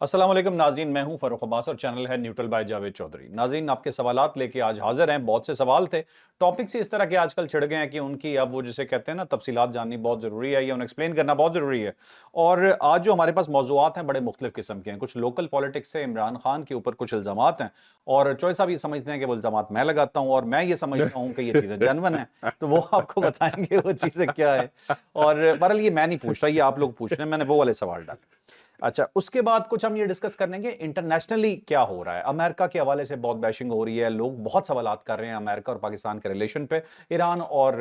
السلام علیکم ناظرین، میں ہوں فاروق عباس اور چینل ہے نیوٹرل بائی جاوید چودھری۔ ناظرین، آپ کے سوالات لے کے آج حاضر ہیں۔ بہت سے سوال تھے، ٹاپک سے اس طرح کے آج کل چھڑ گئے ہیں کہ ان کی اب وہ جسے کہتے ہیں نا تفصیلات جاننی بہت ضروری ہے یا انہیں ایکسپلین کرنا بہت ضروری ہے۔ اور آج جو ہمارے پاس موضوعات ہیں بڑے مختلف قسم کے ہیں، کچھ لوکل پالیٹکس سے عمران خان کے اوپر کچھ الزامات ہیں، اور چوہے صاحب یہ سمجھتے ہیں کہ وہ الزامات میں لگاتا ہوں اور میں یہ سمجھتا ہوں کہ یہ چیزیں جینون ہیں، تو وہ آپ کو بتائیں گے وہ چیزیں کیا ہے۔ اور بہرحال یہ میں نہیں پوچھ رہا، یہ آپ لوگ پوچھ رہے ہیں، میں نے وہ والے سوال ڈالے۔ اچھا، اس کے بعد کچھ ہم یہ ڈسکس کر لیں گے انٹرنیشنلی کیا ہو رہا ہے۔ امریکہ کے حوالے سے بہت بیشنگ ہو رہی ہے، لوگ بہت سوالات کر رہے ہیں امریکہ اور پاکستان کے ریلیشن پہ، ایران اور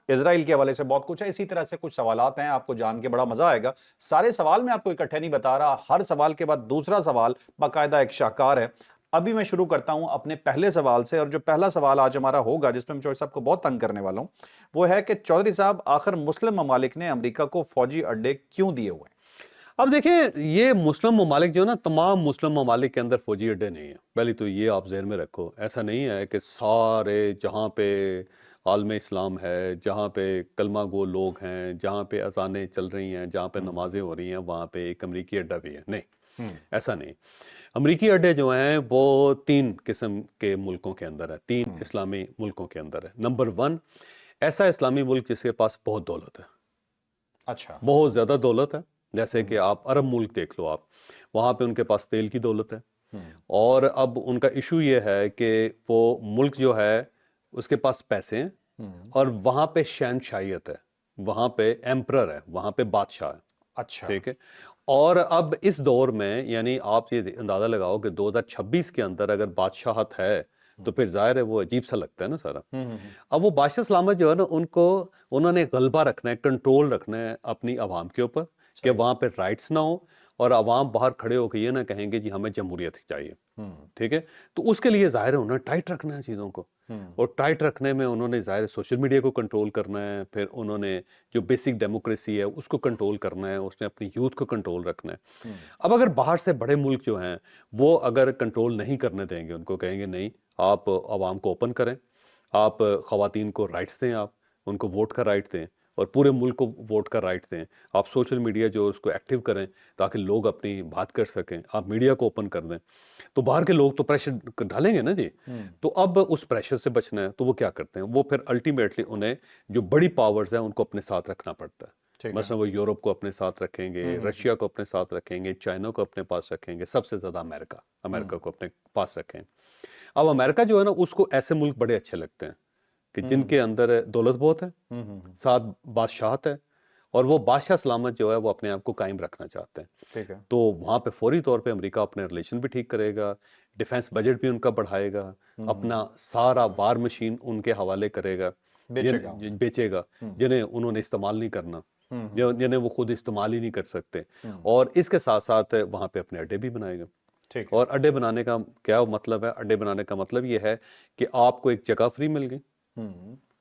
اسرائیل کے حوالے سے بہت کچھ ہے۔ اسی طرح سے کچھ سوالات ہیں، آپ کو جان کے بڑا مزہ آئے گا۔ سارے سوال میں آپ کو اکٹھے نہیں بتا رہا، ہر سوال کے بعد دوسرا سوال باقاعدہ ایک شاہکار ہے۔ ابھی میں شروع کرتا ہوں اپنے پہلے سوال سے، اور جو پہلا سوال آج ہمارا ہوگا جس میں میں چودھری صاحب کو بہت تنگ کرنے والا ہوں، وہ ہے کہ چودھری صاحب آخر مسلم ممالک نے امریکہ کو فوجی اڈے کیوں دیے ہوئے ہیں؟ اب دیکھیں، یہ مسلم ممالک جو ہے نا، تمام مسلم ممالک کے اندر فوجی اڈے نہیں ہیں۔ پہلی تو یہ آپ ذہن میں رکھو، ایسا نہیں ہے کہ سارے جہاں پہ عالم اسلام ہے، جہاں پہ کلمہ گو لوگ ہیں، جہاں پہ اذانیں چل رہی ہیں، جہاں پہ نمازیں ہو رہی ہیں، وہاں پہ ایک امریکی اڈا بھی ہے۔ نہیں، ایسا نہیں۔ امریکی اڈے جو ہیں وہ 3 قسم کے ملکوں کے اندر ہے، 3 اسلامی ملکوں کے اندر ہے۔ نمبر 1، ایسا اسلامی ملک جس کے پاس بہت دولت ہے، اچھا۔ بہت زیادہ دولت ہے۔ جیسے کہ آپ عرب ملک دیکھ لو، آپ وہاں پہ ان کے پاس تیل کی دولت ہے، اور اب ان کا ایشو یہ ہے کہ وہ ملک جو ہے اس کے پاس پیسے ہیں، اور وہاں پہ شہنشاہیت ہے، وہاں پہ ایمپرر ہے، وہاں پہ بادشاہ ہے۔ اچھا۔ ٹھیک ہے، اور اب اس دور میں یعنی آپ یہ اندازہ لگاؤ کہ 2026 کے اندر اگر بادشاہت ہے تو پھر ظاہر ہے وہ عجیب سا لگتا ہے نا سارا۔ اب وہ بادشاہ سلامت جو ہے نا، انہوں نے غلبہ رکھنا ہے، کنٹرول رکھنا ہے اپنی عوام کے اوپر، کہ وہاں پہ رائٹس نہ ہو اور عوام باہر کھڑے ہو کے یہ نہ کہیں گے جی ہمیں جمہوریت چاہیے۔ ٹھیک ہے، تو اس کے لیے ظاہر ہے انہوں نے ٹائٹ رکھنا ہے چیزوں کو، اور ٹائٹ رکھنے میں انہوں نے ظاہر سوشل میڈیا کو کنٹرول کرنا ہے، پھر انہوں نے جو بیسک ڈیموکریسی ہے اس کو کنٹرول کرنا ہے، اس نے اپنی یوتھ کو کنٹرول رکھنا ہے۔ اب اگر باہر سے بڑے ملک جو ہیں وہ اگر کنٹرول نہیں کرنے دیں گے، ان کو کہیں گے نہیں آپ عوام کو اوپن کریں، آپ خواتین کو رائٹس دیں، آپ ان کو ووٹ کا رائٹ دیں، اور پورے ملک کو ووٹ کا رائٹ دیں، آپ سوشل میڈیا جو اس کو ایکٹیو کریں تاکہ لوگ اپنی بات کر سکیں، آپ میڈیا کو اوپن کر دیں، تو باہر کے لوگ تو پریشر ڈالیں گے نا جی۔ تو اب اس پریشر سے بچنا ہے تو وہ کیا کرتے ہیں، وہ پھر الٹیمیٹلی انہیں جو بڑی پاورز ہیں ان کو اپنے ساتھ رکھنا پڑتا ہے۔ مثلا وہ یورپ کو اپنے ساتھ رکھیں گے، رشیا کو اپنے ساتھ رکھیں گے، چائنا کو اپنے پاس رکھیں گے، سب سے زیادہ امریکہ کو اپنے پاس رکھیں۔ اب امریکہ جو ہے نا، اس کو ایسے ملک بڑے اچھے لگتے ہیں کہ جن کے اندر دولت بہت ہے، ساتھ بادشاہت ہے، اور وہ بادشاہ سلامت جو ہے وہ اپنے آپ کو قائم رکھنا چاہتے ہیں۔ ٹھیک ہے۔ تو وہاں پہ فوری طور پہ امریکہ اپنے ریلیشن بھی ٹھیک کرے گا، ڈیفنس بجٹ بھی ان کا بڑھائے گا، اپنا سارا وار مشین ان کے حوالے کرے گا، بیچے گا۔ بیچے گا، جنہیں انہوں نے استعمال نہیں کرنا، جنہیں وہ خود استعمال ہی نہیں کر سکتے، اور اس کے ساتھ ساتھ وہاں پہ اپنے اڈے بھی بنائے گا۔ ٹھیک ہے۔ اور اڈے بنانے کا کیا مطلب ہے؟ اڈے بنانے کا مطلب یہ ہے کہ آپ کو ایک جگہ فری مل گئی،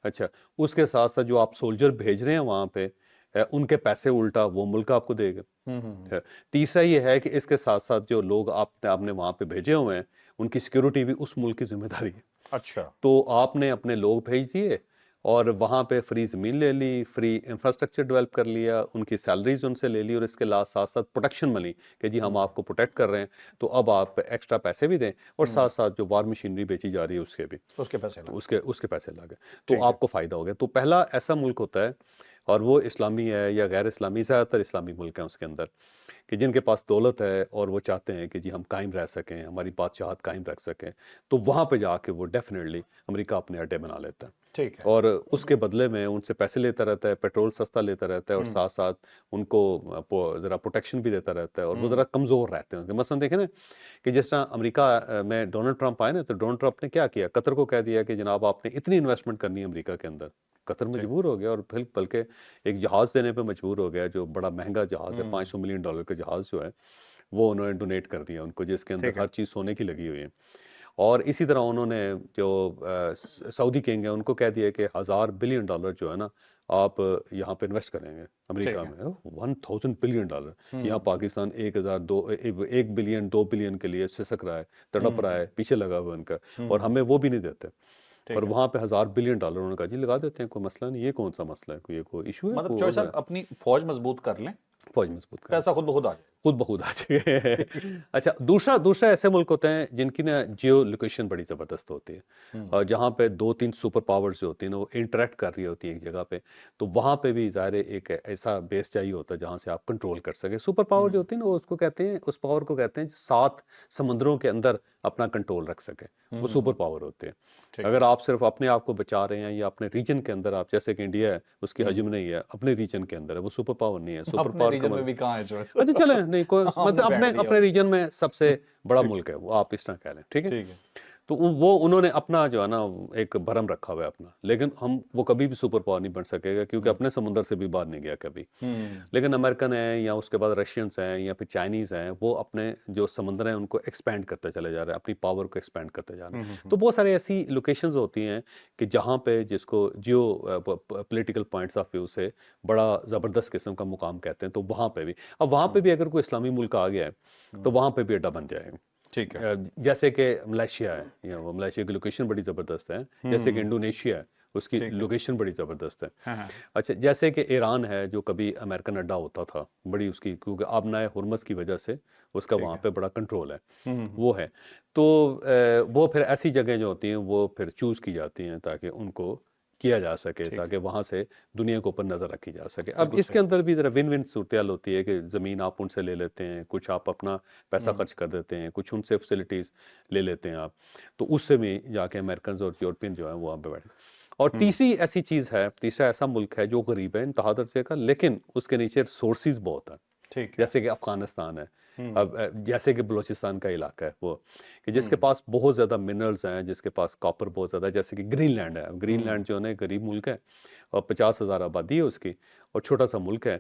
اچھا، اس کے ساتھ ساتھ جو آپ سولجر بھیج رہے ہیں وہاں پہ، ان کے پیسے الٹا وہ ملک آپ کو دے گا۔ تیسرا یہ ہے کہ اس کے ساتھ ساتھ جو لوگ آپ نے وہاں پہ بھیجے ہوئے ہیں ان کی سیکیورٹی بھی اس ملک کی ذمہ داری ہے۔ اچھا۔ تو آپ نے اپنے لوگ بھیج دیے اور وہاں پہ فری زمین لے لی، فری انفراسٹرکچر ڈیولپ کر لیا، ان کی سیلریز ان سے لے لی، اور اس کے ساتھ ساتھ پروٹیکشن ملی کہ جی ہم آپ کو پروٹیکٹ کر رہے ہیں، تو اب آپ ایکسٹرا پیسے بھی دیں، اور ساتھ ساتھ جو وار مشینری بیچی جا رہی ہے اس کے بھی اس کے پیسے لگے۔ اس کے پیسے لگے، تو آپ کو فائدہ ہو گیا۔ تو پہلا ایسا ملک ہوتا ہے، اور وہ اسلامی ہے یا غیر اسلامی، زیادہ تر اسلامی ملک ہیں اس کے اندر، کہ جن کے پاس دولت ہے اور وہ چاہتے ہیں کہ جی ہم قائم رہ سکیں، ہماری بادشاہت قائم رکھ سکیں، تو وہاں پہ جا کے وہ ڈیفینیٹلی امریکہ اپنے اڈے بنا لیتا ہے، ٹھیک ہے۔ اور اس کے بدلے میں ان سے پیسے لیتا رہتا ہے، پیٹرول سستا لیتا رہتا ہے، اور ساتھ ساتھ ان کو ذرا پروٹیکشن بھی دیتا رہتا ہے، اور وہ ذرا کمزور رہتے ہیں۔ مثلا دیکھیں نا کہ جس طرح امریکہ میں ڈونلڈ ٹرمپ آئے نا، تو ڈونلڈ ٹرمپ نے کیا کیا، قطر کو کہہ دیا کہ جناب آپ نے اتنی انویسٹمنٹ کرنی ہے امریکہ کے اندر۔ قطر مجبور ہو گیا، اور بلکہ ایک جہاز دینے پہ مجبور ہو گیا، جو بڑا مہنگا جہاز ہے، $500 ملین کا جہاز جو ہے وہ انہوں نے ڈونیٹ کر دیا ان کو، جس کے اندر ہر چیز سونے کی لگی ہوئی ہے۔ اور اسی طرح انہوں نے جو سعودی کنگ ہیں ان کو کہہ دیا کہ $1,000 بلین جو ہے نا آپ یہاں پہ انویسٹ کریں گے امریکہ میں، $1,000 بلین، یہاں پاکستان 1 بلین 2 بلین کے لیے سسک رہا ہے، تڑپ رہا ہے، پیچھے لگا ہوا ان کا، اور ہمیں وہ بھی نہیں دیتے، اور وہاں پہ $1,000 بلین انہوں نے کہا جی لگا دیتے ہیں، کوئی مسئلہ نہیں، یہ کون سا مسئلہ ہے، کوئی ایشو ہے، مطلب کوئی چوہے اور صاحب اپنی فوج مضبوط کر لیں، فوج مضبوط کر۔ پیسہ خود بخود آ جائے۔ خود بخود آ جائے. اچھا دوسرا ایسے ملک ہوتے ہیں جن کی نا جیو لوکیشن بڑی زبردست ہوتی ہے اور جہاں پہ 2-3 سپر پاورز جو ہوتی ہیں نا وہ انٹریکٹ کر رہی ہوتی ہیں ایک جگہ پہ, تو وہاں پہ بھی ظاہر ہے ایک ایسا بیس چاہیے ہوتا ہے جہاں سے آپ کنٹرول کر سکیں. سپر پاور جو ہوتی ہے نا وہ اس کو کہتے ہیں, اس پاور کو کہتے ہیں جو 7 سمندروں کے اندر اپنا کنٹرول رکھ سکیں, وہ سپر پاور ہوتے ہیں. اگر آپ صرف اپنے آپ کو بچا رہے ہیں یا اپنے ریجن کے اندر, آپ جیسے کہ انڈیا ہے اس کی حجم نہیں ہے, اپنے ریجن کے اندر ہے, وہ سپر پاور نہیں ہے. سپر اپنے پاور ریجن میں بھی کہاں ہے چوائس. اچھا چلیں نہیں کوئی ہم مطلب نے بیٹھ دیا. اپنے ریجن میں سب سے بڑا ملک ہے وہ, آپ اس طرح کہہ لیں, ٹھیک ہے. ٹھیک ہے. تو وہ انہوں نے اپنا جو ہے نا ایک بھرم رکھا ہوا ہے اپنا, لیکن وہ کبھی بھی سپر پاور نہیں بن سکے گا کیونکہ اپنے سمندر سے بھی باہر نہیں گیا کبھی. لیکن امریکن ہیں یا اس کے بعد رشینس ہیں یا پھر چائنیز ہیں, وہ اپنے جو سمندر ہیں ان کو ایکسپینڈ کرتے چلے جا رہے ہیں, اپنی پاور کو ایکسپینڈ کرتے جا رہے ہیں. تو بہت سارے ایسی لوکیشنز ہوتی ہیں کہ جہاں پہ جس کو geo political points of view سے بڑا زبردست قسم کا مقام کہتے ہیں. تو وہاں پہ بھی اب وہاں پہ بھی اگر کوئی اسلامی ملک آ گیا ہے تو وہاں پہ بھی اڈا بن جائے گا. ٹھیک ہے. جیسے کہ ملیشیا ہے, یا وہ ملیشیا کی لوکیشن بڑی زبردست ہے. جیسے کہ انڈونیشیا ہے, اس کی لوکیشن بڑی زبردست ہے. اچھا جیسے کہ ایران ہے جو کبھی امریکن اڈا ہوتا تھا, بڑی اس کی کیونکہ آبنائے ہرمز کی وجہ سے اس کا وہاں پہ بڑا کنٹرول ہے, وہ ہے. تو وہ پھر ایسی جگہیں جو ہوتی ہیں وہ پھر چوز کی جاتی ہیں تاکہ ان کو کیا جا سکے, تاکہ وہاں سے دنیا کے اوپر نظر رکھی جا سکے. اب اس کے اندر بھی ذرا ون ون صورتحال ہوتی ہے کہ زمین آپ ان سے لے لیتے ہیں, کچھ آپ اپنا پیسہ خرچ کر دیتے ہیں, کچھ ان سے فیسلٹیز لے لیتے ہیں آپ, تو اس سے بھی جا کے امریکنز اور یورپین جو ہیں وہ وہاں پہ بیٹھے. اور تیسری ایسی چیز ہے, تیسرا ایسا ملک ہے جو غریب ہے انتہا درجے کا, لیکن اس کے نیچے سورسز بہت ہیں. جیسے کہ افغانستان ہے, اب جیسے کہ بلوچستان کا علاقہ ہے وہ, کہ جس کے پاس بہت زیادہ منرلز ہیں, جس کے پاس کاپر بہت زیادہ ہے. جیسے کہ گرین لینڈ ہے, گرین لینڈ جو ہے غریب ملک ہے اور 50,000 آبادی ہے اس کی, اور چھوٹا سا ملک ہے,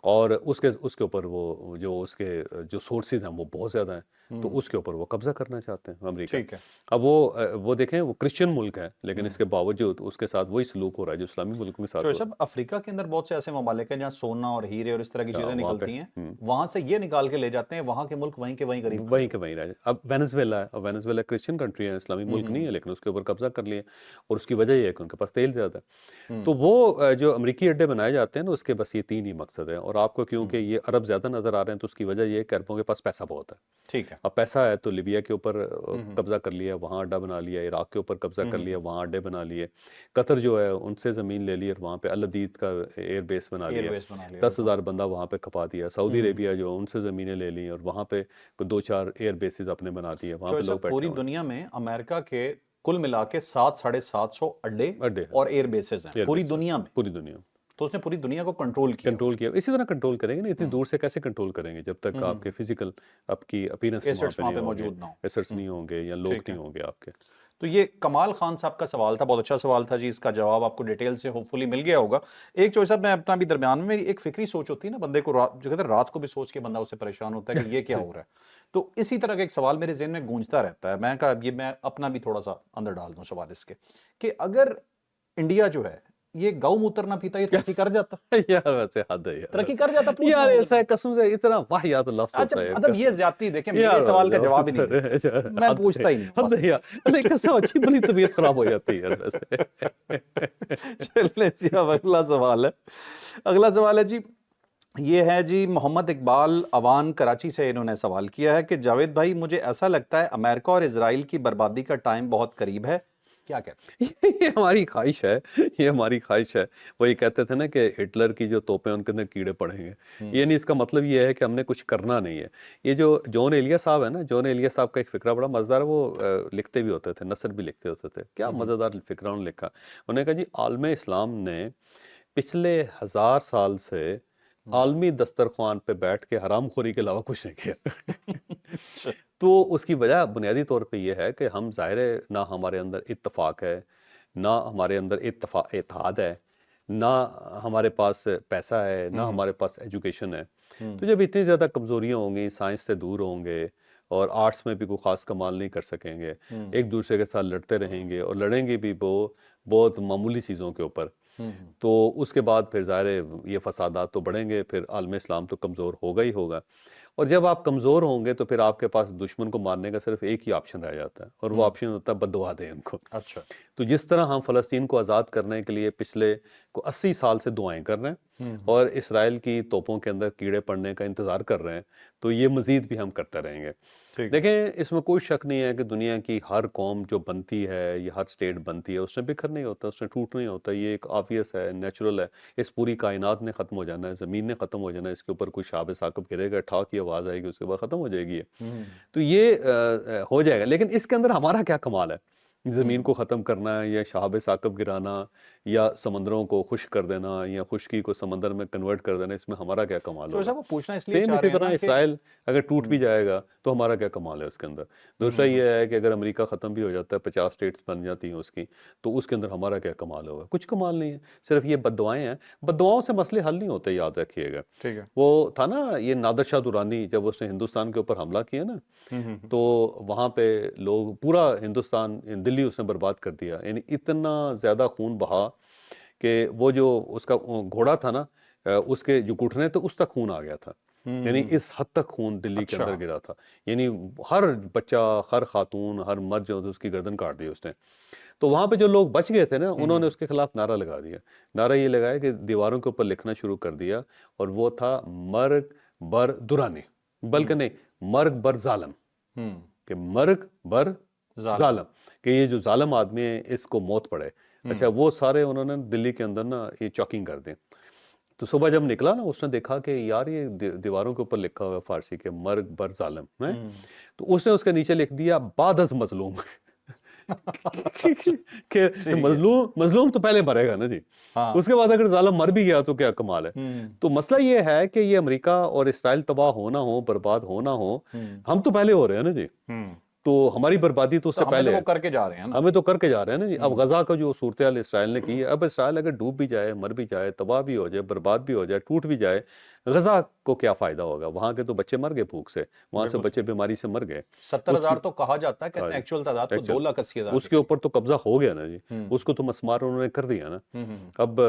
اور اس کے اوپر وہ جو اس کے جو سورسز ہیں وہ بہت زیادہ ہیں, تو اس کے اوپر وہ قبضہ کرنا چاہتے ہیں امریکہ. اب وہ دیکھیں وہ کرسچن ملک ہے, لیکن اس کے باوجود اس کے ساتھ وہی سلوک ہو رہا ہے جو اسلامی ملکوں کے ساتھ ہو رہا ہے. صاحب افریقہ کے اندر بہت سے ایسے ممالک ہیں جہاں سونا اور ہیرے اور اس طرح کی چیزیں نکلتی ہیں, وہاں سے یہ نکال کے لے جاتے ہیں, وہاں کے ملک وہیں کے وہیں غریب وہیں کے وہیں رہ جائے. اب وینزویلا ہے, اور وینزویلا کرسچن کنٹری ہے, اسلامی ملک نہیں ہے, لیکن اس کے اوپر قبضہ کر لیا, اور اس کی وجہ یہ ہے کہ ان کے پاس تیل زیادہ ہے. تو وہ جو امریکی اڈے بنائے جاتے ہیں نا, اس کے بس یہ 3 ہی مقصد ہیں. اور آپ کو کیونکہ یہ عرب زیادہ نظر آ رہے ہیں تو اس کی وجہ یہ ہے کہ عربوں کے پاس پیسہ بہت ہے. ٹھیک ہے. اب پیسہ ہے تو لیبیا کے اوپر قبضہ کر لیا, وہاں اڈا بنا لیا, عراق کے اوپر قبضہ کر لیا, وہاں اڈے بنا لیے. قطر جو ہے ان سے زمین لے لی اور وہاں پہ الحدید کا ایئر بیس بنا لیا, 10,000 بندہ وہاں پہ کھپا دیا. سعودی عربیہ جو ان سے زمینیں لے لی اور وہاں پہ 2-4 ایئر بیسز اپنے بنا دیے, وہاں پہ لوگ بیٹھے پوری دنیا میں امریکہ کے کل ملا کے 700-750 اڈے اور ایئر بیسز ہیں پوری دنیا میں. پوری دنیا میں تو اس نے پوری دنیا کو کنٹرول کیا. اسی طرح کنٹرول کریں گے نا, اتنی دور سے کیسے کنٹرول کریں گے جب تک آپ کے فزیکل آپ کی اپیرنس وہاں پہ موجود نہ ہو, ایسٹس نہیں ہوں گے یا لوگ نہیں ہوں گے آپ کے. تو یہ کمال خان صاحب کا سوال تھا, بہت اچھا سوال تھا جی, اس کا جواب آپ کو ڈیٹیل سے ہوپ فلی مل گیا ہوگا. ایک چوائس میں اپنا بھی درمیان میں ایک فکری سوچ ہوتی ہے نا بندے کو, جو کہتے ہیں رات کو بھی سوچ کے بندہ اس سے پریشان ہوتا ہے کہ یہ کیا ہو رہا ہے. تو اسی طرح کا ایک سوال میرے ذہن میں گونجتا رہتا ہے. میں کہا یہ میں اپنا بھی تھوڑا سا اندر ڈال دوں سوال اس کے, کہ اگر انڈیا جو ہے یہ گاؤں موتر نہ پیتا, یہ ترقی کر جاتا. یار ویسے حد ہے یار, ترقی کر جاتا یار ایسا ہے قسم سے اتنا واہیات لفظ ہوتا ہے. مطلب یہ زیادتی دیکھیں, میرے سوال کا جواب ہی نہیں, میں پوچھتا ہی نہیں. حد ہے یار, نہیں قسم اچھی بڑی طبیعت خراب ہو جاتی ہے یار ویسے. چلیں جی, اب اگلا سوال ہے. اگلا سوال ہے جی, یہ ہے جی محمد اقبال اوان کراچی سے, انہوں نے سوال کیا ہے کہ جاوید بھائی مجھے ایسا لگتا ہے امریکہ اور اسرائیل کی بربادی کا ٹائم بہت قریب ہے, کیا کہتے ہیں؟ یہ ہماری خواہش ہے, یہ ہماری خواہش ہے. وہ یہ کہتے تھے نا کہ ہٹلر کی جو توپیں ان کے اندر کیڑے پڑیں گے, یہ نہیں, اس کا مطلب یہ ہے کہ ہم نے کچھ کرنا نہیں ہے. یہ جو جون ایلیا صاحب ہے نا, جون ایلیا صاحب کا ایک فقرہ بڑا مزیدار, وہ لکھتے بھی ہوتے تھے, نثر بھی لکھتے ہوتے تھے. کیا مزیدار فقرہ انہوں نے لکھا. انہوں نے کہا جی عالم اسلام نے پچھلے 1000 سال سے عالمی دسترخوان پہ بیٹھ کے حرام خوری کے علاوہ کچھ نہیں کیا. تو اس کی وجہ بنیادی طور پہ یہ ہے کہ ہم ظاہر ہے نہ ہمارے اندر اتفاق ہے, نہ ہمارے اندر اتحاد ہے, نہ ہمارے پاس پیسہ ہے, نہ ہمارے پاس ایجوکیشن ہے. تو جب اتنی زیادہ کمزوریاں ہوں گی, سائنس سے دور ہوں گے, اور آرٹس میں بھی کوئی خاص کمال نہیں کر سکیں گے, ایک دوسرے کے ساتھ لڑتے رہیں گے, اور لڑیں گے بھی بہت معمولی چیزوں کے اوپر, تو اس کے بعد پھر ظاہر ہے یہ فسادات تو بڑھیں گے, پھر عالم اسلام تو کمزور ہوگا ہی ہوگا. اور جب آپ کمزور ہوں گے تو پھر آپ کے پاس دشمن کو مارنے کا صرف ایک ہی آپشن رہ جاتا ہے، اور وہ آپشن ہوتا ہے بد دعا دیں ان کو۔ اچھا تو جس طرح ہم فلسطین کو آزاد کرنے کے لیے پچھلے 80 سال سے دعائیں کر رہے ہیں اور اسرائیل کی توپوں کے اندر کیڑے پڑنے کا انتظار کر رہے ہیں، تو یہ مزید بھی ہم کرتے رہیں گے۔ ٹھیک ہے دیکھیں اس میں کوئی شک نہیں ہے کہ دنیا کی ہر قوم جو بنتی ہے یا ہر سٹیٹ بنتی ہے اس میں بکھر نہیں ہوتا، اس میں ٹوٹ نہیں ہوتا، یہ ایک آبویس ہے، نیچرل ہے۔ اس پوری کائنات نے ختم ہو جانا ہے، زمین نے ختم ہو جانا ہے، اس کے اوپر کوئی شہاب ثاقب گرے گا، ٹھا کی آواز آئے گی، اس کے بعد ختم ہو جائے گی یہ۔ تو یہ ہو جائے گا، لیکن اس کے اندر ہمارا کیا کمال ہے؟ زمین کو ختم کرنا ہے یا شہاب ثاقب گرانا یا سمندروں کو خشک کر دینا یا خشکی کو سمندر میں کنورٹ کر دینا، اس میں ہمارا کیا کمال تو ہوگا؟ صاحب وہ پوچھنا اس لیے سیم چاہ اسی رہے ہیں طرح نا کہ اسرائیل اگر ٹوٹ بھی جائے گا تو ہمارا کیا کمال ہے اس کے اندر؟ دوسرا یہ ہے کہ اگر امریکہ ختم بھی ہو جاتا ہے، 50 سٹیٹس بن جاتی ہیں اس کی، تو اس کے اندر ہمارا کیا کمال ہوگا؟ کچھ کمال نہیں ہے، صرف یہ بد دعائیں ہیں۔ بد دعاؤں سے مسئلے حل نہیں ہوتے، یاد رکھیے گا۔ ٹھیک ہے وہ تھا نا یہ نادر شاہ درانی، جب اس نے ہندوستان کے اوپر حملہ کیا نا، تو وہاں پہ لوگ پورا ہندوستان دلی اس نے برباد کر دیا، یعنی اتنا زیادہ خون بہا کہ وہ جو اس کا گھوڑا تھا نا، اس کے جو گھٹنے تھے اس تک خون آ گیا تھا، یعنی اس حد تک خون دلی کے اچھا اندر گرا تھا، یعنی ہر بچہ، ہر خاتون، ہر مرد جو تھا اس کی گردن کاٹ دی اس نے۔ تو وہاں پہ جو لوگ بچ گئے تھے نا، انہوں نے اس کے خلاف نعرہ لگا دیا، نعرہ یہ لگایا کہ دیواروں کے اوپر لکھنا شروع کر دیا، اور وہ تھا مرگ بر درانی، بلکہ نہیں، مرگ بر ظالم، کہ مرگ بر ظالم، کہ یہ جو ظالم آدمی ہے اس کو موت پڑے۔ اچھا وہ سارے انہوں نے دلی کے اندر نا یہ چاکنگ کر دیں۔ تو صبح جب نکلا نا، اس نے دیکھا کہ یار یہ دیواروں کے اوپر لکھا ہوا ہے فارسی کے مرگ بر ظالم ہے، تو اس نے اس کے نیچے لکھ دیا بعد از مظلوم، کہ مظلوم تو پہلے مرے گا نا جی، اس کے بعد اگر ظالم مر بھی گیا تو کیا کمال ہے؟ تو مسئلہ یہ ہے کہ یہ امریکہ اور اسرائیل تباہ ہونا ہو، برباد ہونا ہو، ہم تو پہلے ہو رہے ہیں نا جی، تو ہماری بربادی تو اس سے پہلے ہے، کر کے جا رہے ہیں نا۔ ہمیں تو کر کے جا رہے ہیں نا جی۔ اب غزہ کا جو صورتحال اسرائیل نے کی ہے، اب اسرائیل اگر ڈوب بھی جائے، مر بھی جائے، تباہ بھی ہو جائے، برباد بھی ہو جائے، ٹوٹ بھی جائے، غزہ کو کیا فائدہ ہوگا؟ وہاں کے تو بچے مر گئے بھوک سے، وہاں سے بچے بیماری سے مر گئے، 70,000 تو کہا جاتا ہے، کہتے ہیں ایکچوئل تعداد تو 2,80,000 اس کے اوپر تو قبضہ ہو گیا نا جی، اس کو تو مسمار انہوں نے کر دیا نا۔ اب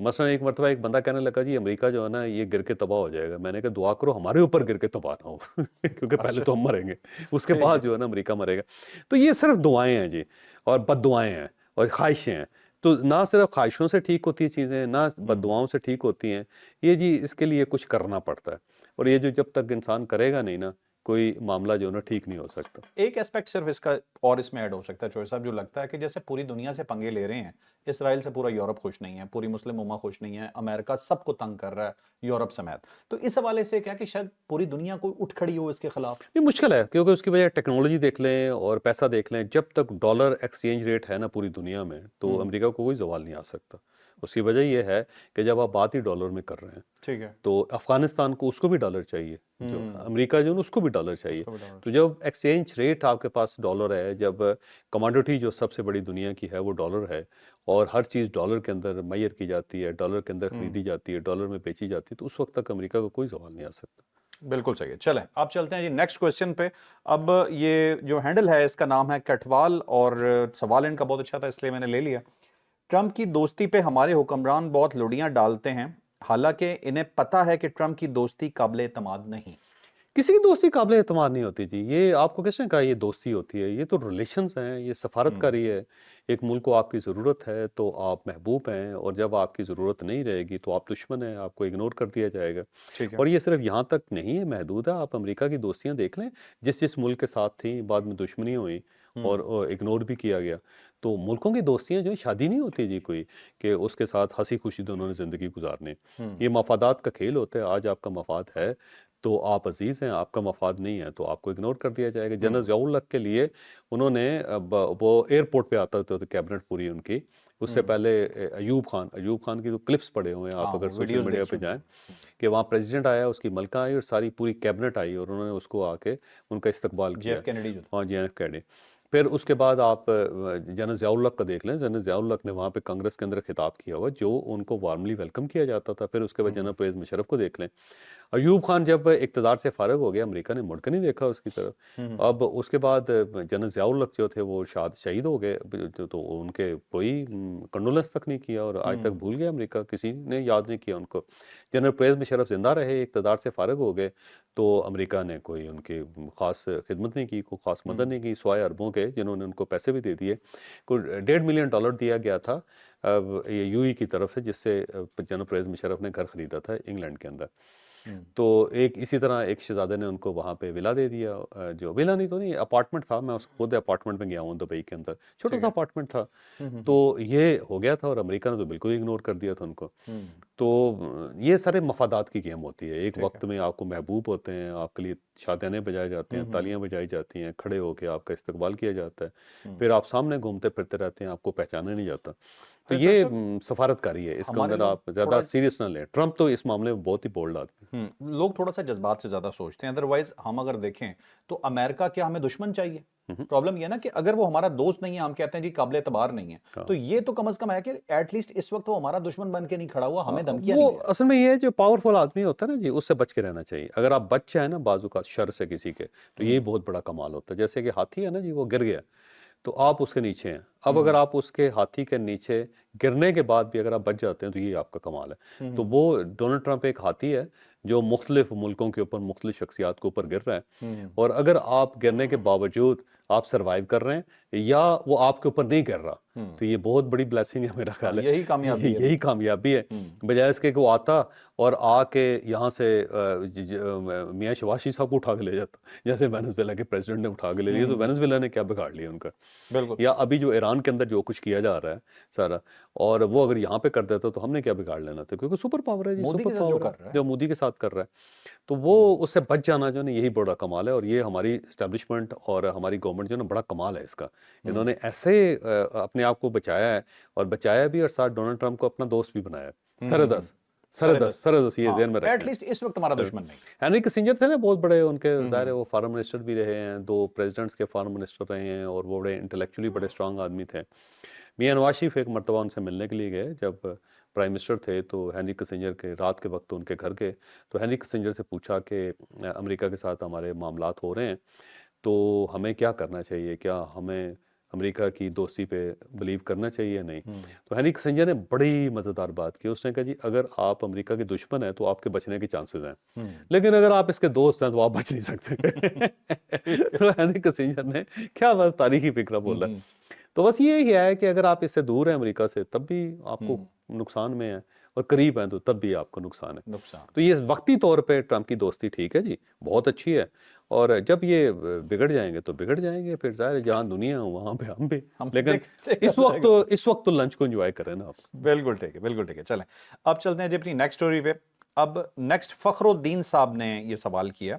مثلا ایک مرتبہ ایک بندہ کہنے لگا جی امریکہ جو ہے نا یہ گر کے تباہ ہو جائے گا، میں نے کہا دعا کرو ہمارے اوپر گر کے تباہ نہ ہو، کیونکہ پہلے تو ہم مریں گے، اس کے بعد جو ہے نا امریکہ مرے گا۔ تو یہ صرف دعائیں ہیں جی، اور بد دعائیں ہیں اور خواہشیں ہیں۔ تو نہ صرف خواہشوں سے ٹھیک ہوتی ہیں چیزیں، نہ بد دعاؤں سے ٹھیک ہوتی ہیں، یہ جی اس کے لیے کچھ کرنا پڑتا ہے، اور یہ جو جب تک انسان کرے گا نہیں نا، کوئی معاملہ جو ہے نا ٹھیک نہیں ہو سکتا۔ ایک ایسپیکٹ صرف اس کا اور اس میں ایڈ ہو سکتا ہے چوہے صاحب، جو لگتا ہے کہ جیسے پوری دنیا سے پنگے لے رہے ہیں، اسرائیل سے پورا یورپ خوش نہیں ہے، پوری مسلم امہ خوش نہیں ہے، امریکہ سب کو تنگ کر رہا ہے یورپ سمیت، تو اس حوالے سے کیا کہ شاید پوری دنیا کوئی اٹھ کھڑی ہو اس کے خلاف؟ یہ مشکل ہے، کیونکہ اس کی وجہ ٹیکنالوجی دیکھ لیں اور پیسہ دیکھ لیں، جب تک ڈالر ایکسچینج ریٹ ہے نا پوری دنیا میں، تو امریکہ کو کوئی زوال نہیں آ سکتا۔ اس کی وجہ یہ ہے کہ جب آپ بات ہی ڈالر میں کر رہے ہیں، ٹھیک ہے تو افغانستان کو اس کو بھی ڈالر چاہیے، جو امریکہ جو ہے اس کو بھی ڈالر چاہیے۔ تو جب ایکسچینج ریٹ آپ کے پاس ڈالر ہے، جب کموڈٹی جو سب سے بڑی دنیا کی ہے وہ ڈالر ہے، اور ہر چیز ڈالر کے اندر میسر کی جاتی ہے، ڈالر کے اندر خریدی جاتی ہے، ڈالر میں بیچی جاتی ہے، تو اس وقت تک امریکہ کو کوئی زوال نہیں آ سکتا۔ بالکل صحیح ہے۔ چلیں اب چلتے ہیں جی نیکسٹ کوسچن پہ۔ اب یہ جو ہینڈل ہے اس کا نام ہے کٹوال، اور سوال ان کا بہت اچھا تھا اس لیے میں نے لے لیا۔ ٹرمپ کی دوستی پہ ہمارے حکمران بہت لڑیاں ڈالتے ہیں، حالانکہ انہیں پتہ ہے کہ ٹرمپ کی دوستی قابل اعتماد نہیں۔ کسی کی دوستی قابل اعتماد نہیں ہوتی جی، یہ آپ کو کس نے کہا یہ دوستی ہوتی ہے؟ یہ تو ریلیشنز ہیں، یہ سفارت کاری ہے۔ ایک ملک کو آپ کی ضرورت ہے تو آپ محبوب ہیں، اور جب آپ کی ضرورت نہیں رہے گی تو آپ دشمن ہیں، آپ کو اگنور کر دیا جائے گا۔ ٹھیک ہے اور یہ صرف یہاں تک نہیں ہے محدود ہے، آپ امریکہ کی دوستیاں دیکھ لیں، جس ملک کے ساتھ تھیں بعد میں دشمنی ہوئی اور اگنور بھی کیا گیا۔ تو ملکوں کی دوستیاں جو ہیں، شادی نہیں ہوتی جی کوئی کہ اس کے ساتھ ہنسی خوشی دونوں نے زندگی گزارنی، یہ مفادات کا کھیل ہوتا ہے۔ آج آپ کا مفاد ہے تو آپ عزیز ہیں، آپ کا مفاد نہیں ہے تو آپ کو اگنور کر دیا جائے گا۔ جنرل ضیاء الحق کے لیے انہوں نے وہ ایئرپورٹ پہ آتا تھا کیبنٹ پوری ان کی، اس سے پہلے ایوب خان کی تو کلپس پڑے ہوئے ہیں آپ اگر سوشل میڈیا پہ جائیں، کہ وہاں پریزیڈنٹ آیا، اس کی ملکہ آئی اور ساری پوری کیبنٹ آئی، اور انہوں نے اس کو آ کے ان کا استقبال جے کیا۔ ایف کینیڈی جو تھا۔ ہاں جی ایف کینیڈی۔ پھر اس کے بعد آپ جنرل ضیاء الحق کا دیکھ لیں، جنرل ضیاء الحق نے وہاں پہ کانگریس کے اندر خطاب کیا ہوا جو ان کو وارملی ویلکم کیا جاتا تھا۔ پھر اس کے بعد جنرل پرویز مشرف کو دیکھ لیں، ایوب خان جب اقتدار سے فارغ ہو گیا امریکہ نے مڑ کے نہیں دیکھا اس کی طرف. اب اس کے بعد جنرل ضیاء الحق جو تھے وہ شہید ہو گئے, تو ان کے کوئی کنڈولنس تک نہیں کیا, اور آج تک بھول گیا امریکہ, کسی نے یاد نہیں کیا ان کو. جنرل پرویز مشرف زندہ رہے, اقتدار سے فارغ ہو گئے, تو امریکہ نے کوئی ان کی خاص خدمت نہیں کی, کوئی خاص مدد نہیں کی, سوائے عربوں کے جنہوں نے ان کو پیسے بھی دے دیے. کوئی $1.5 ملین دیا گیا تھا یو ای کی طرف سے, جس سے جنرل پرویز مشرف نے گھر خریدا تھا انگلینڈ کے اندر. تو ایک اسی طرح ایک شہزادے نے ان کو وہاں پہ ولا دے دیا, جو ولا نہیں تو نہیں, اپارٹمنٹ تھا, میں اس خود اپارٹمنٹ میں گیا ہوں دبئی کے اندر, چھوٹا سا اپارٹمنٹ تھا. تو یہ ہو گیا تھا, اور امریکہ نے تو بالکل اگنور کر دیا تھا ان کو. تو یہ سارے مفادات کی گیم ہوتی ہے. ایک وقت میں آپ کو محبوب ہوتے ہیں, آپ کے لیے شادیانے بجائے جاتے ہیں, تالیاں بجائی جاتی ہیں, کھڑے ہو کے آپ کا استقبال کیا جاتا ہے, پھر آپ سامنے گھومتے پھرتے رہتے ہیں, آپ کو پہچانا نہیں جاتا. تو یہ سفارتکاری ہے, اس کے اندر آپ زیادہ سیریس نہ لیں. ٹرمپ تو اس معاملے میں بہت ہی بولڈ آدمی ہے. لوگ تھوڑا سا جذبات سے زیادہ سوچتے ہیں, ادروائز ہم اگر دیکھیں تو امریکہ کیا ہمیں دشمن چاہیے؟ پرابلم یہ نا کہ اگر وہ ہمارا دوست نہیں ہے, ہم کہتے ہیں جی قابل اعتبار نہیں ہے, تو یہ تو کم از کم ہے کہ ایٹ لیسٹ اس وقت وہ ہمارا دشمن بن کے نہیں کھڑا ہوا, ہمیں دھمکیاں نہیں وہ دے رہا. اصل میں یہ ہے, جو پاورفل آدمی ہوتا ہے نا جی, اس سے بچ کے رہنا چاہیے. اگر آپ بچ جائیں نا بازو کا شر سے کسی کے, تو یہی بہت بڑا کمال ہوتا ہے. جیسے کہ ہاتھی ہے نا جی, وہ گر گیا تو آپ اس کے نیچے ہیں. اب اگر آپ اس کے ہاتھی کے نیچے گرنے کے بعد بھی اگر آپ بچ جاتے ہیں, تو یہ آپ کا کمال ہے. تو وہ ڈونلڈ ٹرمپ ایک ہاتھی ہے جو مختلف ملکوں کے اوپر مختلف شخصیات کے اوپر گر رہا ہے, اور اگر آپ گرنے کے باوجود آپ سروائیو کر رہے ہیں, یا وہ آپ کے اوپر نہیں گر رہا, تو یہ بہت بڑی بلیسنگ ہے میرا خیال ہے. یہی کامیابی ہے. یہی کامیابی ہے, بجائے اس کے کہ وہ آتا اور آ کے یہاں سے میاں شواشی صاحب کو اٹھا کے لے جاتا, جیسے وینزویلا کے پریزیڈنٹ نے اٹھا کے لے لیا. تو وینزویلا نے کیا بگاڑ لیا ان کا؟ بالکل. یا ابھی جو ایران کے اندر جو کچھ کیا جا رہا ہے سارا, اور وہ اگر یہاں پہ کر دیتا تو ہم نے کیا بگاڑ لینا تھا, کیونکہ سپر پاور ہے جی, مودی کے سپر ساتھ جو پاور کر رہا ہے ہے. جو مودی کے ساتھ کر رہا ہے. تو وہ اس سے بچ جانا جو ہے نا, یہی بڑا کمال ہے. اور یہ ہماری اسٹیبلشمنٹ اور ہماری گورنمنٹ جو ہے نا, بڑا کمال ہے اس کا. انہوں نے ایسے اپنے آپ کو بچایا ہے, اور بچایا بھی, اور ساتھ ڈونلڈ ٹرمپ کو اپنا دوست بھی بنایا ہے. سرے دس یہ ذہن میں ایٹ رکھیں. لیسٹ اس وقت ہمارا دشمن نہیں. ہینری کسنجر تھے نا بہت بڑے, ان کے ظاہر ہے وہ فارن منسٹر بھی رہے ہیں, 2 پریزیڈنٹس کے فارن منسٹر رہے ہیں, اور وہ بڑے انٹلیکچولی بڑے اسٹرانگ آدمی تھے. میاں نواز شریف ایک مرتبہ ان سے ملنے کے لیے گئے جب پرائم منسٹر تھے, تو ہینری کسنجر کے رات کے وقت ان کے گھر گئے. تو ہینری کسنجر سے پوچھا کہ امریکہ کے ساتھ ہمارے معاملات ہو رہے ہیں, تو ہمیں کیا کرنا چاہیے, کیا ہمیں امریکہ کی دوستی پہ بلیو کرنا چاہیے یا نہیں؟ تو ہینری کسنجر نے بڑی مزیدار بات کی. اس نے کہا جی اگر آپ امریکہ کے دشمن ہیں تو آپ کے بچنے کے چانسز ہیں, لیکن اگر آپ اس کے دوست ہیں تو آپ بچ نہیں سکتے. تو ہینری کسنجر نے کیا بس تاریخی فکرہ بولا. تو بس یہی ہے کہ اگر آپ اس سے دور ہیں امریکہ سے, تب بھی آپ کو نقصان میں ہیں, اور قریب ہیں تو تب بھی آپ کو نقصان ہے. تو یہ وقتی طور پہ ٹرمپ کی دوستی ٹھیک ہے جی, بہت اچھی ہے, اور جب یہ بگڑ جائیں گے تو بگڑ جائیں گے. پھر ظاہر ہے جہاں دنیا ہو وہاں پہ ہم بھی, لیکن اس وقت تو لنچ کو انجوائے کریں نا آپ. بالکل ٹھیک ہے, بالکل ٹھیک ہے. چلیں اب چلتے ہیں جی اپنی نیکسٹ سٹوری پہ. اب نیکسٹ فخر الدین صاحب نے یہ سوال کیا,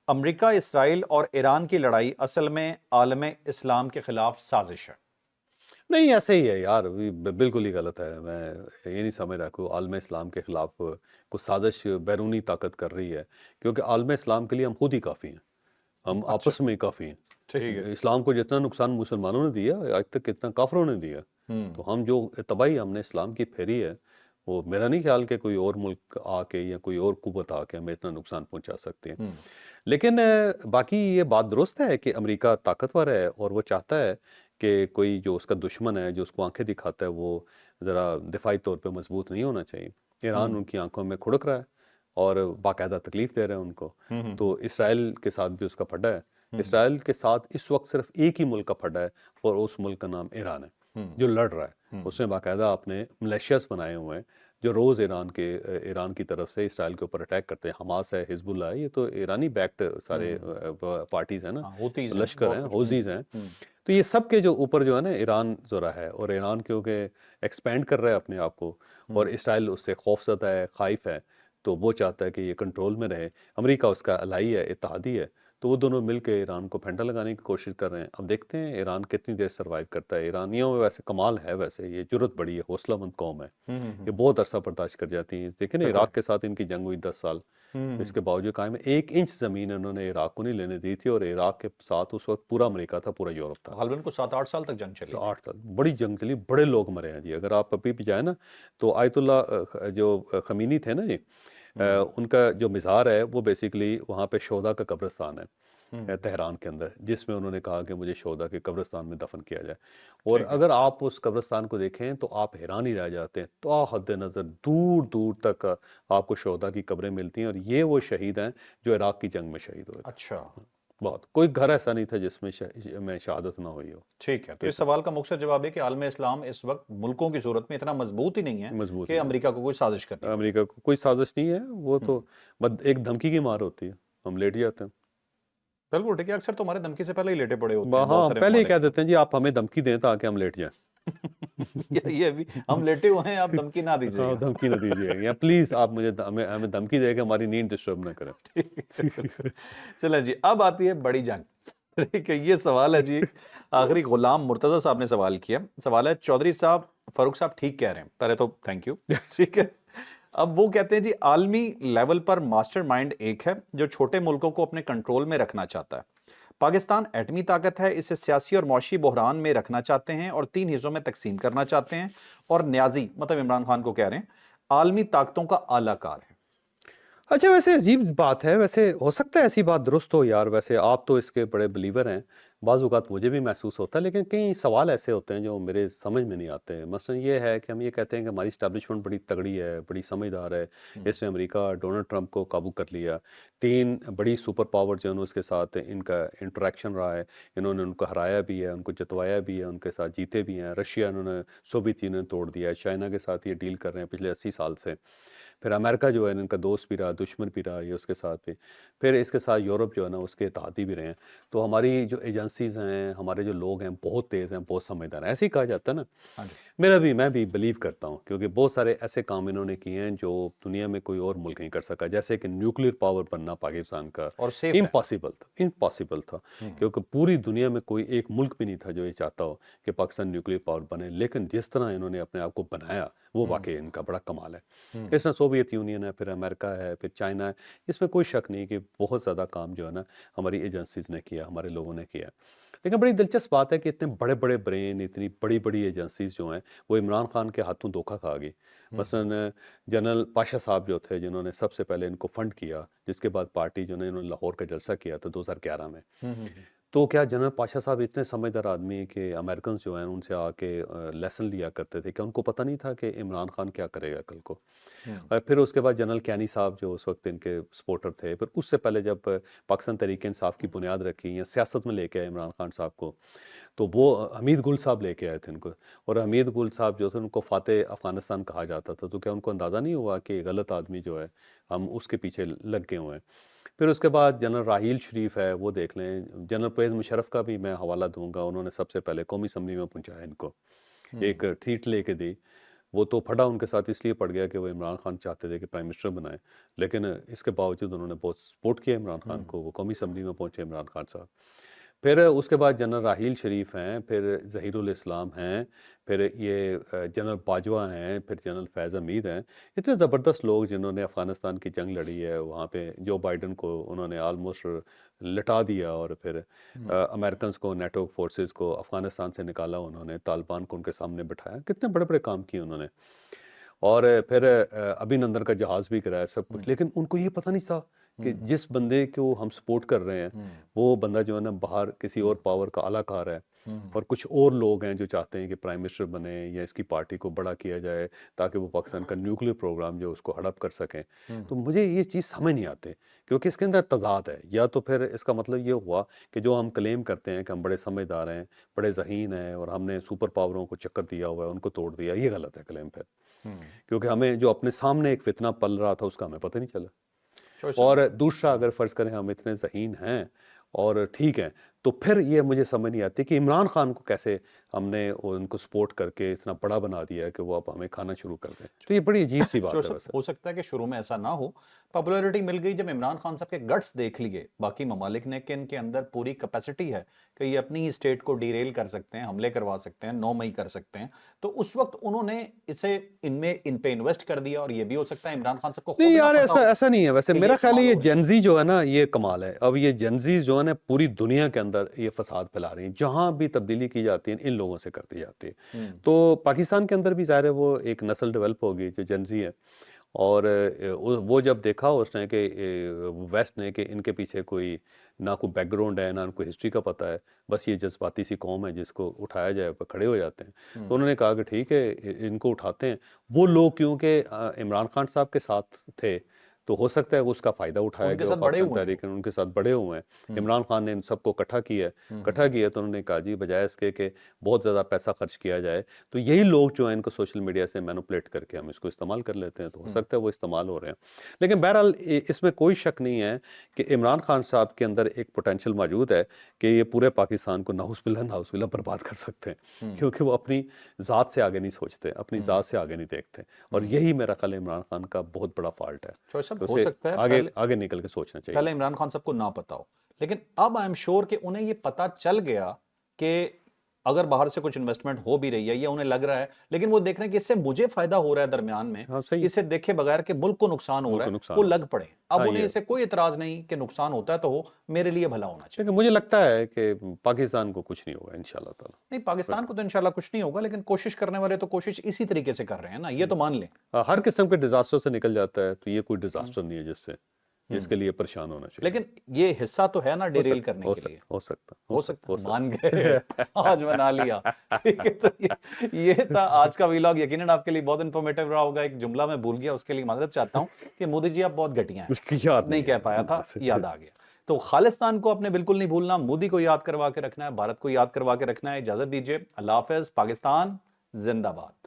امریکہ اسرائیل اور ایران کی لڑائی اصل میں عالم اسلام کے خلاف سازش ہے. نہیں, ایسے ہی ہے یار, بالکل ہی غلط ہے. میں یہ نہیں سمجھ رہا کہ عالم اسلام کے خلاف کوئی سازش بیرونی طاقت کر رہی ہے, کیونکہ عالم اسلام کے لیے ہم خود ہی کافی ہیں, ہم آپس میں ہی کافی ہیں. اسلام کو جتنا نقصان مسلمانوں نے دیا, آج تک کتنا کافروں نے دیا. تو ہم جو تباہی ہم نے اسلام کی پھیری ہے, وہ میرا نہیں خیال کہ کوئی اور ملک آ کے یا کوئی اور قوت آ کے ہمیں اتنا نقصان پہنچا سکتے ہیں. لیکن باقی یہ بات درست ہے کہ امریکہ طاقتور ہے, اور وہ چاہتا ہے کہ کوئی جو اس کا دشمن ہے, جو اس کو آنکھیں دکھاتا ہے, وہ ذرا دفاعی طور پہ مضبوط نہیں ہونا چاہیے. ایران ان کی آنکھوں میں کھڑک رہا ہے, اور باقاعدہ تکلیف دے رہے ہیں ان کو. تو اسرائیل کے ساتھ بھی اس کا پھڈا ہے. اسرائیل کے ساتھ اس وقت صرف ایک ہی ملک کا پھڈا ہے, اور اس ملک کا نام ایران ہے, جو لڑ رہا ہے. اس نے باقاعدہ اپنے ملیشیاز بنائے ہوئے ہیں, جو روز ایران کی طرف سے اسرائیل کے اوپر اٹیک کرتے ہیں. حماس ہے, حزب اللہ ہے, یہ تو ایرانی بیکڈ سارے پارٹیز ہیں نا, لشکر ہیں, حوثیز ہیں. تو یہ سب کے جو اوپر جو ہے نا ایران ذرا ہے, اور ایران کیونکہ ایکسپینڈ کر رہا ہے اپنے آپ کو, اور اسرائیل اس سے خوف زدہ ہے, خائف ہے, تو وہ چاہتا ہے کہ یہ کنٹرول میں رہے. امریکہ اس کا الائی ہے, اتحادی ہے, تو وہ دونوں مل کے ایران کو پھنڈا لگانے کی کوشش کر رہے ہیں. اب دیکھتے ہیں ایران کتنی دیر سروائیو کرتا ہے. ایرانیوں میں ویسے کمال ہے, ویسے یہ جرت بڑی ہے, حوصلہ مند قوم ہے, یہ بہت عرصہ برداشت کر جاتی ہیں. دیکھیں نا عراق کے ساتھ ان کی جنگ ہوئی 10 سال, اس کے باوجود قائم ہے. 1 انچ زمین انہوں نے عراق کو نہیں لینے دی تھی, اور عراق کے ساتھ اس وقت پورا امریکہ تھا, پورا یورپ تھا. غالباً کو 7-8 سال تک جنگ چلی. 8 سال بڑی جنگ چلی, بڑے لوگ مرے ہیں جی. اگر آپ ابھی بھی جائیں نا, تو آیت اللہ جو خمینی تھے نا جی, ان کا جو مزار ہے وہ بیسیکلی وہاں پہ شہداء کا قبرستان ہے تہران کے اندر، جس میں انہوں نے کہا کہ مجھے شہداء کے قبرستان میں دفن کیا جائے. اور اگر آپ اس قبرستان کو دیکھیں تو آپ حیران ہی رہ جاتے ہیں. تو حد نظر دور دور تک آپ کو شہداء کی قبریں ملتی ہیں، اور یہ وہ شہید ہیں جو عراق کی جنگ میں شہید ہوئے تھے. اچھا بہت کوئی گھر ایسا نہیں تھا جس میں شہادت نہ ہوئی ہو. ٹھیک ہے. تو اس سوال کا مختصر جواب ہے کہ عالم اسلام اس وقت ملکوں کی صورت میں اتنا مضبوط ہی نہیں ہے مضبوط کہ نہیں امریکہ کو کوئی سازش کرنی ہے. امریکہ کو کوئی سازش نہیں ہے، وہ تو ایک دھمکی کی مار ہوتی ہے، ہم لیٹ جاتے ہیں. بالکل ٹھیک ہے. اکثر تو ہمارے دھمکی سے پہلے ہی لیٹے پڑے ہوتے ہیں بہت ہاں سارے پہلے ہی ممالک. کہہ دیتے ہیں جی آپ ہمیں دھمکی دیں تاکہ ہم لیٹ جائیں. یہ بھی ہم لیٹے ہوئے ہیں، آپ دھمکی نہ دیجیے ہاں گا. دھمکی نہ دیجیے، یا پلیز آپ ہمیں دھمکی دے کے ہماری نیند ڈسٹرب نہ کریں. چلیں جی، اب آتی ہے بڑی جنگ. ٹھیک ہے، یہ سوال ہے جی آخری غلام مرتضی صاحب نے سوال کیا. سوال ہے چودھری صاحب، فاروق صاحب ٹھیک کہہ رہے ہیں، پہلے تو تھینک یو. ٹھیک ہے. اب وہ کہتے ہیں جی عالمی لیول پر ماسٹر مائنڈ ایک ہے جو چھوٹے ملکوں کو اپنے کنٹرول میں رکھنا چاہتا ہے. پاکستان ایٹمی طاقت ہے، اسے سیاسی اور معاشی بحران میں رکھنا چاہتے ہیں اور 3 حصوں میں تقسیم کرنا چاہتے ہیں، اور نیازی مطلب عمران خان کو کہہ رہے ہیں عالمی طاقتوں کا اعلی کار ہے. اچھا ویسے عجیب بات ہے، ویسے ہو سکتا ہے ایسی بات درست ہو یار، ویسے آپ تو اس کے بڑے بلیور ہیں، بعض اوقات مجھے بھی محسوس ہوتا ہے، لیکن کئی سوال ایسے ہوتے ہیں جو میرے سمجھ میں نہیں آتے. مثلا یہ ہے کہ ہم یہ کہتے ہیں کہ ہماری اسٹیبلشمنٹ بڑی تگڑی ہے، بڑی سمجھدار ہے، اس نے امریکہ ڈونلڈ ٹرمپ کو قابو کر لیا، 3 بڑی سپر پاور جو ہیں اس کے ساتھ ان کا انٹریکشن رہا ہے، انہوں نے ان کو ہرایا بھی ہے، ان کو جتوایا بھی ہے، ان کے ساتھ جیتے بھی ہیں. رشیا انہوں نے سوویت یونین توڑ دیا ہے، چائنا کے ساتھ یہ ڈیل کر رہے ہیں پچھلے 80 سال سے. پھر امریکہ جو ہے ان کا دوست بھی رہا، دشمن بھی رہا یہ اس کے ساتھ بھی. پھر اس کے ساتھ یورپ جو ہے نا اس کے اتحادی بھی رہے ہیں. تو ہماری جو ایجنسیز ہیں، ہمارے جو لوگ ہیں بہت تیز ہیں، بہت سمجھدار ہیں، ایسے ہی کہا جاتا ہے نا. ہاں جی. میں بھی بلیو کرتا ہوں، کیونکہ بہت سارے ایسے کام انہوں نے کیے ہیں جو دنیا میں کوئی اور ملک نہیں کر سکا. جیسے کہ نیوکلیر پاور بننا پاکستان کا اور سیف ہے. امپاسبل تھا، کیونکہ پوری دنیا میں کوئی ایک ملک بھی نہیں تھا جو یہ چاہتا ہو کہ پاکستان نیوکلیر پاور بنے. لیکن جس طرح انہوں نے اپنے آپ کو بنایا وہ واقعی ان کا بڑا کمال ہے. اس میں سوویت یونین ہے، پھر امریکہ ہے، پھر چائنا ہے. اس میں کوئی شک نہیں کہ بہت زیادہ کام جو ہے نا ہماری ایجنسیز نے کیا، ہمارے لوگوں نے کیا. لیکن بڑی دلچسپ بات ہے کہ اتنے بڑے بڑے برین، اتنی بڑی بڑی ایجنسیز جو ہیں وہ عمران خان کے ہاتھوں دھوکہ کھا گئی. مثلا جنرل پاشا صاحب جو تھے جنہوں نے سب سے پہلے ان کو فنڈ کیا، جس کے بعد پارٹی جو انہوں نے لاہور کا جلسہ کیا تھا 2011 میں. تو کیا جنرل پاشا صاحب اتنے سمجھدار آدمی ہیں کہ امریکنز جو ہیں ان سے آ کے لیسن لیا کرتے تھے کہ ان کو پتہ نہیں تھا کہ عمران خان کیا کرے گا کل کو. اور پھر اس کے بعد جنرل کینی صاحب جو اس وقت ان کے سپورٹر تھے، پھر اس سے پہلے جب پاکستان تحریک انصاف کی بنیاد رکھی یا سیاست میں لے کے آئے عمران خان صاحب کو، تو وہ حمید گل صاحب لے کے آئے تھے ان کو. اور حمید گل صاحب جو تھے ان کو فاتح افغانستان کہا جاتا تھا. تو کیا ان کو اندازہ نہیں ہوا کہ غلط آدمی جو ہے ہم اس کے پیچھے لگ گئے ہوئے ہیں. پھر اس کے بعد جنرل راحیل شریف ہے، وہ دیکھ لیں. جنرل پرویز مشرف کا بھی میں حوالہ دوں گا، انہوں نے سب سے پہلے قومی اسمبلی میں پہنچایا ان کو، ایک سیٹ لے کے دی. وہ تو پھٹا ان کے ساتھ اس لیے پڑ گیا کہ وہ عمران خان چاہتے تھے کہ پرائم منسٹر بنائیں، لیکن اس کے باوجود انہوں نے بہت سپورٹ کیا عمران خان کو. وہ قومی اسمبلی میں پہنچے عمران خان صاحب. پھر اس کے بعد جنرل راحیل شریف ہیں، پھر ظہیر الاسلام ہیں، پھر یہ جنرل باجوہ ہیں، پھر جنرل فیض حمید ہیں. اتنے زبردست لوگ جنہوں نے افغانستان کی جنگ لڑی ہے. وہاں پہ جو بائیڈن کو انہوں نے آلموسٹ لٹا دیا، اور پھر امریکنز کو، نیٹو فورسز کو افغانستان سے نکالا انہوں نے، طالبان کو ان کے سامنے بٹھایا. کتنے بڑے بڑے کام کیے انہوں نے. اور پھر ابھینندن کا جہاز بھی کرایا، سب کچھ. لیکن ان کو یہ پتہ نہیں تھا کہ جس بندے کو ہم سپورٹ کر رہے ہیں وہ بندہ جو ہے نا باہر کسی اور پاور کا اعلیٰ کار ہے، اور کچھ اور لوگ ہیں جو چاہتے ہیں کہ پرائم منسٹر بنے یا اس کی پارٹی کو بڑا کیا جائے تاکہ وہ پاکستان کا نیوکلیر پروگرام جو اس کو ہڑپ کر سکیں. تو مجھے یہ چیز سمجھ نہیں آتے، کیونکہ اس کے اندر تضاد ہے. یا تو پھر اس کا مطلب یہ ہوا کہ جو ہم کلیم کرتے ہیں کہ ہم بڑے سمجھدار ہیں، بڑے ذہین ہیں، اور ہم نے سپر پاوروں کو چکر دیا ہوا ہے، ان کو توڑ دیا. یہ غلط ہے کلیم پھر، کیونکہ ہمیں جو اپنے سامنے ایک فتنہ پل رہا تھا اس کا ہمیں پتہ نہیں چلا. اور دوسرا اگر فرض کریں ہم اتنے ذہین ہیں اور ٹھیک ہیں، تو پھر یہ مجھے سمجھ نہیں آتی کہ عمران خان کو کیسے ہم نے ان کو سپورٹ کر کے اتنا بڑا بنا دیا ہے کہ وہ اب ہمیں کھانا شروع کر دیں. تو یہ بڑی عجیب سی بات ہے. ویسے ہو سکتا ہے کہ شروع میں ایسا نہ ہو، پاپولیرٹی مل گئی جب عمران خان صاحب کے گٹس دیکھ لیے باقی ممالک نے کہ ان کے اندر پوری کیپیسٹی ہے کہ یہ اپنی ہی اسٹیٹ کو ڈیریل کر سکتے ہیں، حملے کروا سکتے ہیں، 9 مئی کر سکتے ہیں. تو اس وقت انہوں نے اسے ان پہ انویسٹ کر دیا. اور یہ بھی ہو سکتا ہے عمران خان صاحب کو خود نہیں نہ یار، پتا ہو ایسا نہیں ہے. ویسے کہ میرا خیال ہے یہ استعمال ہو گیا. جنزی جو ہے نا یہ کمال ہے. اب یہ جنزی جو ہے نا پوری دنیا کے اندر یہ فساد پھیلا رہی ہیں، جہاں بھی تبدیلی کی جاتی ہے ان لوگوں سے کر دی جاتی ہے. تو پاکستان کے اندر بھی ظاہر ہے وہ ایک نسل ڈیولپ ہوگی جو جنزی ہے، اور وہ جب دیکھا اس نے کہ ویسٹ نے کہ ان کے پیچھے کوئی نہ کوئی بیک گراؤنڈ ہے، نہ ان کو ہسٹری کا پتہ ہے، بس یہ جذباتی سی قوم ہے جس کو اٹھایا جائے پر کھڑے ہو جاتے ہیں، تو انہوں نے کہا کہ ٹھیک ہے ان کو اٹھاتے ہیں۔ وہ لوگ کیونکہ عمران خان صاحب کے ساتھ تھے تو ہو سکتا ہے اس کا فائدہ اٹھایا ان کے گیا، ساتھ بڑے پاکستان ہوئے ہیں تحریک ان کے ساتھ بڑے ہوئے ہیں۔ عمران خان نے ان سب کو اکٹھا کیا تو انہوں نے کہا جی بجائے اس کے کہ بہت زیادہ پیسہ خرچ کیا جائے تو یہی لوگ جو ہیں ان کو سوشل میڈیا سے مینوپولیٹ کر کے ہم اس کو استعمال کر لیتے ہیں، تو ہو سکتا ہے وہ استعمال ہو رہے ہیں۔ لیکن بہرحال اس میں کوئی شک نہیں ہے کہ عمران خان صاحب کے اندر ایک پوٹینشیل موجود ہے کہ یہ پورے پاکستان کو نعوذ باللہ برباد کر سکتے ہیں، کیونکہ وہ اپنی ذات سے آگے نہیں سوچتے، اپنی ذات سے آگے نہیں دیکھتے، اور یہی میرا خیال ہے عمران خان کا بہت بڑا فالٹ ہے چوہے صاحب، کہ ہو اسے سکتا ہے آگے نکل کے سوچنا چاہیے۔ پہلے عمران خان صاحب کو نہ پتا ہو، لیکن اب آئی ایم شیور کہ انہیں یہ پتا چل گیا کہ اگر باہر سے کچھ انویسٹمنٹ ہو بھی رہی ہے یا انہیں لگ رہا ہے، لیکن وہ دیکھ رہے ہیں کہ اس سے مجھے فائدہ ہو رہا ہے درمیان میں، ہاں صحیح، اسے دیکھے بغیر کہ ملک کو نقصان ہو ملک رہا کو ہے، نقصان وہ ہو لگ پڑے۔ اب ہاں انہیں یہ اسے کوئی اعتراض نہیں کہ نقصان ہوتا ہے تو ہو، میرے لیے بھلا ہونا چاہیے۔ لیکن مجھے لگتا ہے کہ پاکستان کو کچھ نہیں ہوگا انشاءاللہ تعالی۔ نہیں، پاکستان کو تو انشاءاللہ کچھ نہیں ہوگا، لیکن کوشش کرنے والے تو کوشش اسی طریقے سے کر رہے ہیں نا، یہ تو مان لیں۔ ہر قسم کے ڈیزاسٹر سے نکل جاتا ہے، تو یہ کوئی ڈیزاسٹر نہیں ہے جس کے لیے پریشان ہونا چاہیے۔ لیکن یہ حصہ تو ہے نا ڈیریل کرنے کے لیے، ہو سکتا ہو سکتا ہے مان گئے، آج بنا لیا۔ ٹھیک ہے، تو یہ تھا آج کا ویلاگ۔ یقیناً آپ کے لیے بہت انفارمیٹیو رہا ہوگا۔ ایک جملہ میں بھول گیا، اس کے لیے معذرت چاہتا ہوں کہ مودی جی آپ بہت گھٹیا ہیں، یاد نہیں کہہ پایا تھا، یاد آ گیا۔ تو خالصتان کو اپنے بالکل نہیں بھولنا، مودی کو یاد کروا کے رکھنا ہے، بھارت کو یاد کروا کے رکھنا ہے۔ اجازت دیجیے، اللہ حافظ، پاکستان زندہ باد۔